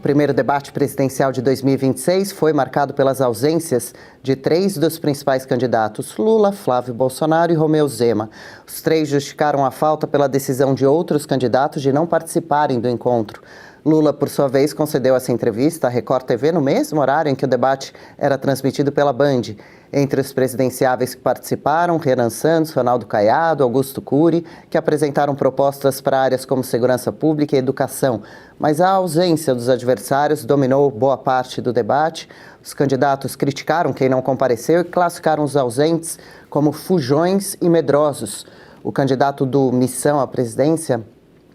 primeiro debate presidencial de 2026 foi marcado pelas ausências de 3 dos principais candidatos, Lula, Flávio Bolsonaro e Romeu Zema. Os 3 justificaram a falta pela decisão de outros candidatos de não participarem do encontro. Lula, por sua vez, concedeu essa entrevista à Record TV no mesmo horário em que o debate era transmitido pela Band. Entre os presidenciáveis que participaram, Renan Santos, Ronaldo Caiado, Augusto Cury, que apresentaram propostas para áreas como segurança pública e educação. Mas a ausência dos adversários dominou boa parte do debate. Os candidatos criticaram quem não compareceu e classificaram os ausentes como fujões e medrosos. O candidato do Missão à presidência,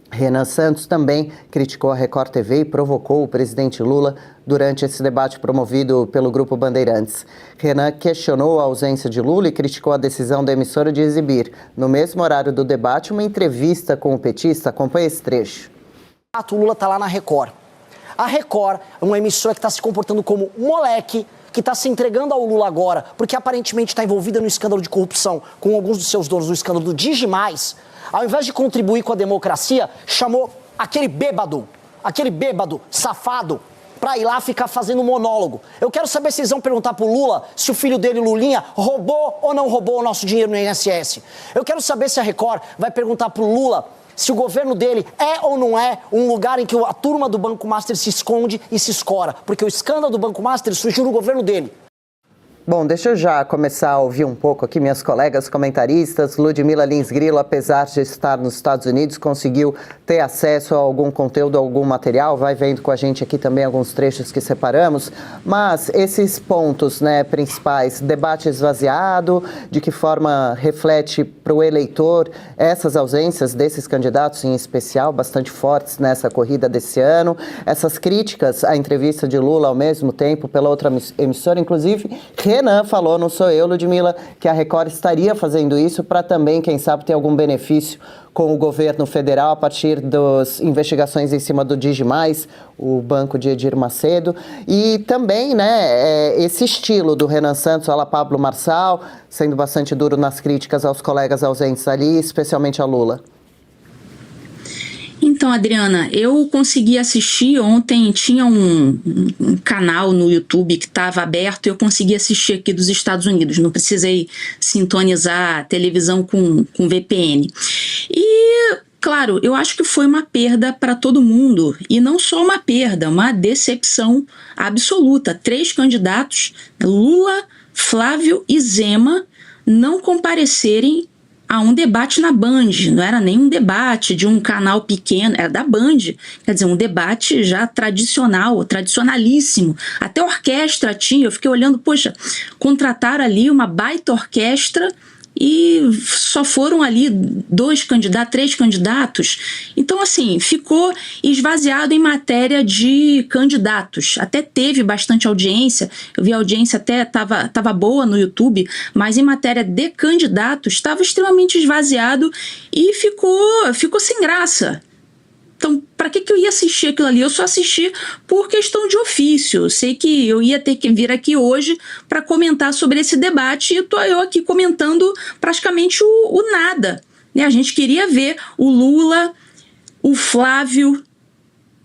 Renan Santos, também criticou a Record TV e provocou o presidente Lula durante esse debate promovido pelo Grupo Bandeirantes. Renan questionou a ausência de Lula e criticou a decisão da emissora de exibir, no mesmo horário do debate, uma entrevista com o petista. Acompanhe esse trecho. O Lula está lá na Record. A Record é uma emissora que está se comportando como moleque, que está se entregando ao Lula agora, porque aparentemente está envolvida no escândalo de corrupção com alguns dos seus donos, no escândalo do Digimais. Ao invés de contribuir com a democracia, chamou aquele bêbado safado, para ir lá ficar fazendo monólogo. Eu quero saber se eles vão perguntar pro Lula se o filho dele, Lulinha, roubou ou não roubou o nosso dinheiro no INSS. Eu quero saber se a Record vai perguntar pro Lula se o governo dele é ou não é um lugar em que a turma do Banco Master se esconde e se escora, porque o escândalo do Banco Master surgiu no governo dele. Bom, deixa eu já começar a ouvir um pouco aqui minhas colegas comentaristas. Ludmila Lins Grilo, apesar de estar nos Estados Unidos, conseguiu ter acesso a algum conteúdo, a algum material. Vai vendo com a gente aqui também alguns trechos que separamos. Mas esses pontos, né, principais, debate esvaziado, de que forma reflete para o eleitor essas ausências desses candidatos, em especial, bastante fortes nessa corrida desse ano. Essas críticas à entrevista de Lula ao mesmo tempo pela outra emissora, inclusive, Renan falou, não sou eu, Ludmila, que a Record estaria fazendo isso para também, quem sabe, ter algum benefício com o governo federal a partir das investigações em cima do Digimais, o banco de Edir Macedo. E também, né, esse estilo do Renan Santos, a la Pablo Marçal, sendo bastante duro nas críticas aos colegas ausentes ali, especialmente a Lula. Então, Adriana, eu consegui assistir ontem, tinha um canal no YouTube que estava aberto e eu consegui assistir aqui dos Estados Unidos, não precisei sintonizar a televisão com VPN. E, claro, eu acho que foi uma perda para todo mundo, e não só uma perda, uma decepção absoluta. 3 candidatos, Lula, Flávio e Zema, não comparecerem a um debate na Band. Não era nem um debate de um canal pequeno, era da Band. Quer dizer, um debate já tradicional, tradicionalíssimo. Até orquestra tinha, eu fiquei olhando, poxa, contrataram ali uma baita orquestra e só foram ali 2 candidatos, 3 candidatos. Então, assim, ficou esvaziado em matéria de candidatos. Até teve bastante audiência, eu vi a audiência até estava boa no YouTube, mas em matéria de candidatos estava extremamente esvaziado e ficou sem graça. Então, para que eu ia assistir aquilo ali? Eu só assisti por questão de ofício. Eu sei que eu ia ter que vir aqui hoje para comentar sobre esse debate e estou eu aqui comentando praticamente o nada. Né? A gente queria ver o Lula, o Flávio,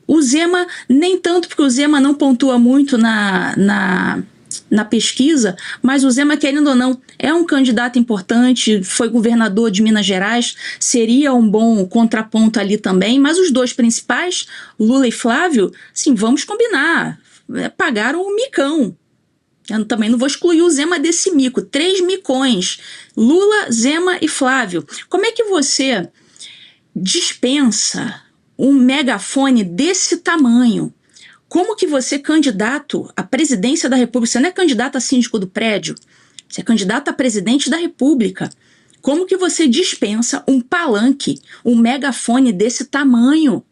o Zema, nem tanto, porque o Zema não pontua muito na pesquisa, mas o Zema, querendo ou não, é um candidato importante, foi governador de Minas Gerais, seria um bom contraponto ali também, mas os 2 principais, Lula e Flávio, sim, vamos combinar, pagaram um micão. Eu também não vou excluir o Zema desse mico, 3 micões, Lula, Zema e Flávio. Como é que você dispensa um megafone desse tamanho? Como que você, candidato à presidência da República, você não é candidato a síndico do prédio, você é candidato a presidente da República. Como que você dispensa um palanque, um megafone desse tamanho?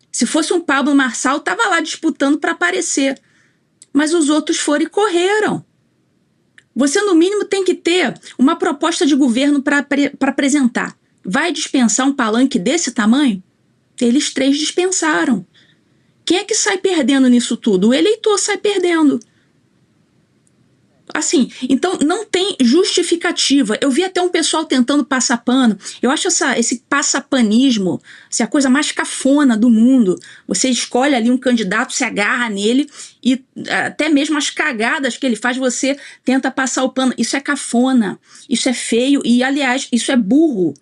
Se fosse um Pablo Marçal, estava lá disputando para aparecer. Mas os outros foram e correram. Você, no mínimo, tem que ter uma proposta de governo para apresentar. Vai dispensar um palanque desse tamanho? Eles 3 dispensaram. Quem é que sai perdendo nisso tudo? O eleitor sai perdendo. Assim, então não tem justificativa. Eu vi até um pessoal tentando passar pano. Eu acho esse passapanismo a coisa mais cafona do mundo. Você escolhe ali um candidato, se agarra nele e até mesmo as cagadas que ele faz, você tenta passar o pano. Isso é cafona, isso é feio e, aliás, isso é burro.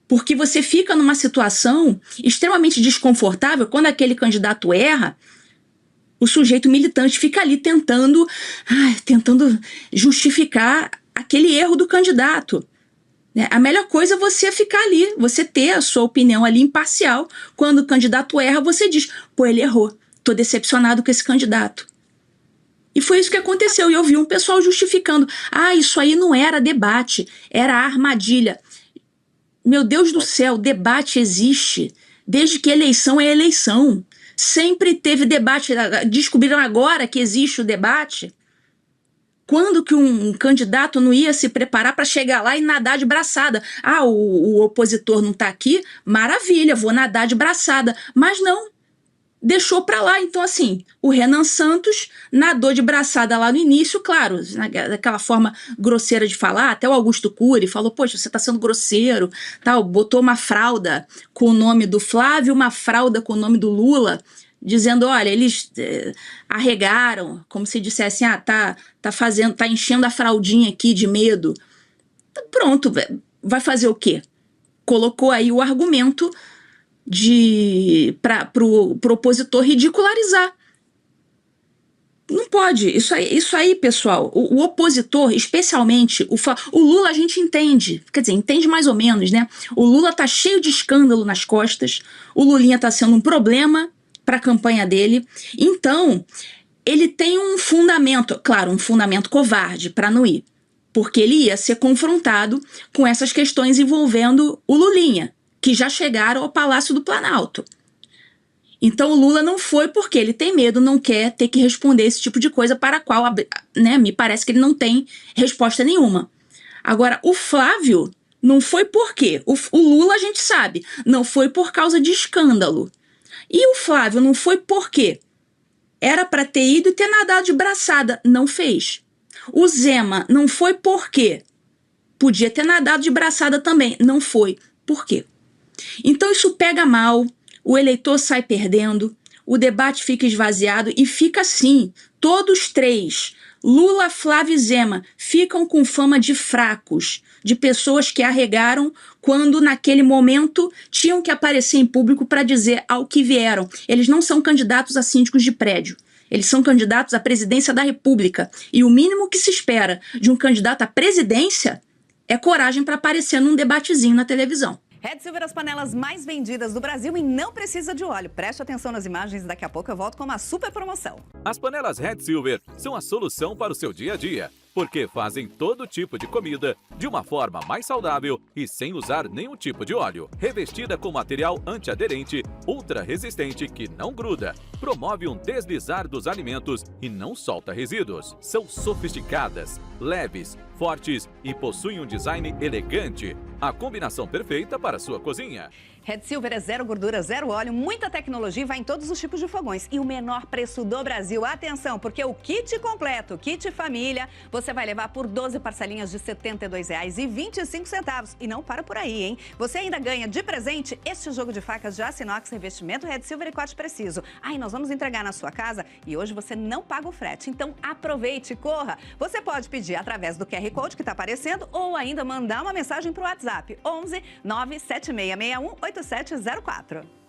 Porque você fica numa situação extremamente desconfortável quando aquele candidato erra. O sujeito militante fica ali tentando justificar aquele erro do candidato. A melhor coisa é você ficar ali, você ter a sua opinião ali imparcial. Quando o candidato erra, você diz, pô, ele errou, tô decepcionado com esse candidato. E foi isso que aconteceu, e eu vi um pessoal justificando, isso aí não era debate, era armadilha. Meu Deus do céu, debate existe, desde que eleição é eleição. Sempre teve debate. Descobriram agora que existe o debate? Quando que um candidato não ia se preparar para chegar lá e nadar de braçada? O opositor não está aqui? Maravilha, vou nadar de braçada. Mas não, deixou para lá. Então, assim, o Renan Santos nadou de braçada lá no início, claro, daquela forma grosseira de falar. Até o Augusto Cury falou, poxa, você está sendo grosseiro, tal, botou uma fralda com o nome do Flávio, uma fralda com o nome do Lula, dizendo, olha, eles arregaram, como se dissesse, tá enchendo a fraldinha aqui de medo. Pronto, vai fazer o quê? Colocou aí o argumento pro opositor ridicularizar. Não pode. Isso aí, pessoal, o opositor, especialmente o Lula, a gente entende. Quer dizer, entende mais ou menos, né? O Lula tá cheio de escândalo nas costas, o Lulinha tá sendo um problema para a campanha dele. Então, ele tem um fundamento, claro, um fundamento covarde para não ir, porque ele ia ser confrontado com essas questões envolvendo o Lulinha, que já chegaram ao Palácio do Planalto. Então o Lula não foi porque ele tem medo, não quer ter que responder esse tipo de coisa para a qual, né, me parece que ele não tem resposta nenhuma. Agora, o Flávio não foi por quê? O Lula a gente sabe, não foi por causa de escândalo. E o Flávio não foi por quê? Era para ter ido e ter nadado de braçada, não fez. O Zema não foi por quê? Podia ter nadado de braçada também, não foi. Por quê? Então isso pega mal, o eleitor sai perdendo, o debate fica esvaziado e fica assim. Todos três, Lula, Flávio e Zema, ficam com fama de fracos, de pessoas que arregaram quando naquele momento tinham que aparecer em público para dizer ao que vieram. Eles não são candidatos a síndicos de prédio. Eles são candidatos à presidência da República. E o mínimo que se espera de um candidato à presidência é coragem para aparecer num debatezinho na televisão. Red Silver, as panelas mais vendidas do Brasil e não precisa de óleo. Preste atenção nas imagens, daqui a pouco eu volto com uma super promoção. As panelas Red Silver são a solução para o seu dia a dia, porque fazem todo tipo de comida de uma forma mais saudável e sem usar nenhum tipo de óleo. Revestida com material antiaderente, ultra resistente que não gruda, promove um deslizar dos alimentos e não solta resíduos. São sofisticadas, leves, fortes e possuem um design elegante. A combinação perfeita para a sua cozinha. Red Silver é zero gordura, zero óleo, muita tecnologia e vai em todos os tipos de fogões. E o menor preço do Brasil. Atenção, porque o kit completo, kit família, você vai levar por 12 parcelinhas de R$ 72,25. E não para por aí, hein? Você ainda ganha de presente este jogo de facas de aço inox, revestimento Red Silver e corte preciso. Aí nós vamos entregar na sua casa e hoje você não paga o frete. Então aproveite e corra. Você pode pedir através do QR Code que está aparecendo ou ainda mandar uma mensagem para o WhatsApp 11 97661 8704.